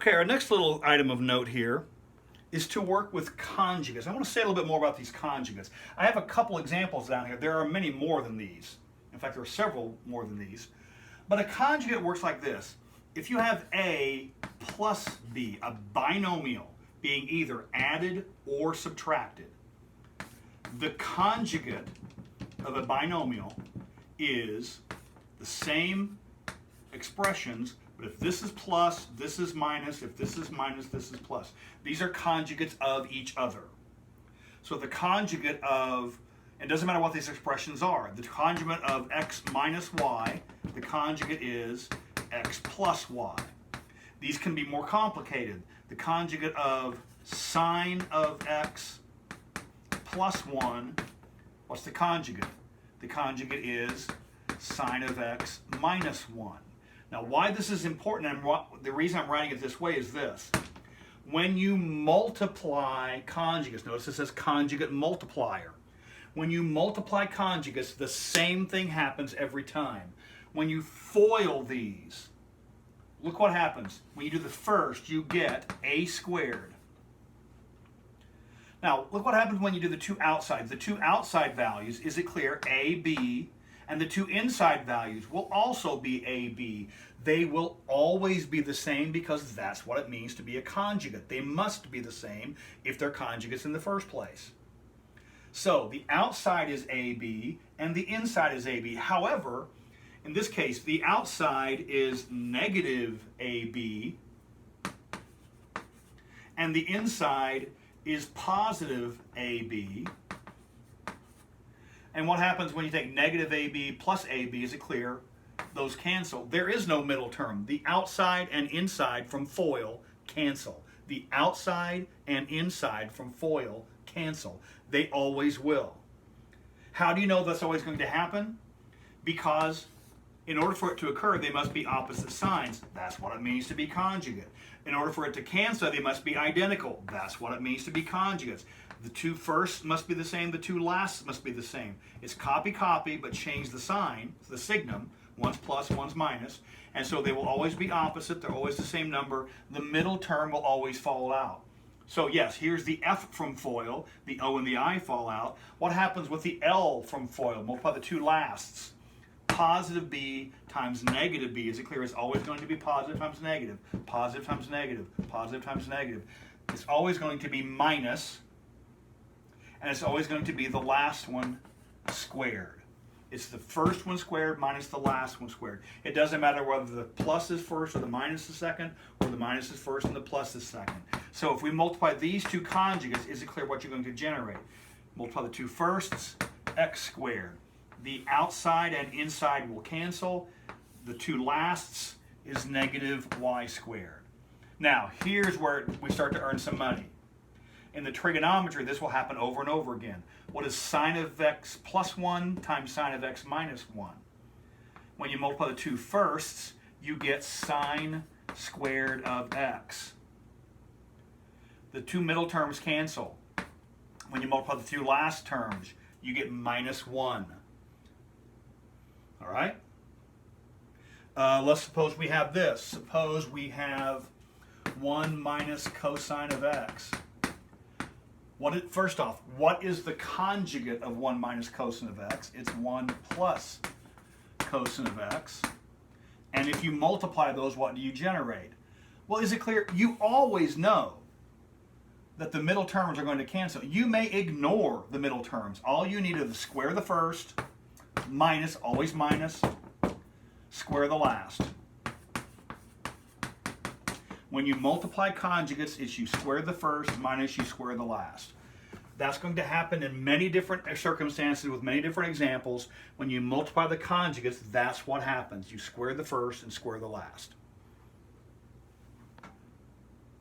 Okay, our next little item of note here is to work with conjugates. I want to say a little bit more about these conjugates. I have a couple examples down here. There are many more than these. In fact, there are several more than these. But a conjugate works like this. If you have A plus B, a binomial being either added or subtracted, the conjugate of a binomial is the same expressions, but if this is plus, this is minus, if this is minus, this is plus. These are conjugates of each other. So the conjugate of, it doesn't matter what these expressions are, the conjugate of x minus y, the conjugate is x plus y. These can be more complicated. The conjugate of sine of x plus 1, what's the conjugate? The conjugate is sine of x minus 1. Now, why this is important, and the reason I'm writing it this way is this. When you multiply conjugates, notice it says conjugate multiplier. When you multiply conjugates, the same thing happens every time. When you FOIL these, look what happens. When you do the first, you get a squared. Now, look what happens when you do the two outsides. The two outside values, is it clear? A, B. And the two inside values will also be A, B. They will always be the same because that's what it means to be a conjugate. They must be the same if they're conjugates in the first place. So the outside is AB and the inside is AB. However, in this case, the outside is negative AB and the inside is positive AB. And what happens when you take negative AB plus AB, is it clear? Those cancel. There is no middle term. The outside and inside from FOIL cancel. The outside and inside from FOIL cancel. They always will. How do you know that's always going to happen? Because in order for it to occur, they must be opposite signs. That's what it means to be conjugate. In order for it to cancel, they must be identical. That's what it means to be conjugates. The two first must be the same, the two last must be the same. It's copy, copy, but change the sign, the signum. One's plus, one's minus. And so they will always be opposite. They're always the same number. The middle term will always fall out. So yes, here's the F from FOIL. The O and the I fall out. What happens with the L from FOIL? Multiply the two lasts. Positive B times negative B. Is it clear? It's always going to be positive times negative. Positive times negative. Positive times negative. It's always going to be minus. And it's always going to be the last one squared. It's the first one squared minus the last one squared. It doesn't matter whether the plus is first or the minus is second, or the minus is first and the plus is second. So if we multiply these two conjugates, is it clear what you're going to generate? Multiply the two firsts, x squared. The outside and inside will cancel. The two lasts is negative y squared. Now, here's where we start to earn some money. In the trigonometry, this will happen over and over again. What is sine of x plus 1 times sine of x minus 1? When you multiply the two firsts, you get sine squared of x. The two middle terms cancel. When you multiply the two last terms, you get minus 1. All right? Let's suppose we have this. Suppose we have 1 minus cosine of x. First off, what is the conjugate of 1 minus cosine of x? It's 1 plus cosine of x. And if you multiply those, what do you generate? Well, is it clear? You always know that the middle terms are going to cancel. You may ignore the middle terms. All you need is to square the first, minus, always minus, square the last. When you multiply conjugates, it's you square the first minus you square the last. That's going to happen in many different circumstances with many different examples. When you multiply the conjugates, that's what happens. You square the first and square the last.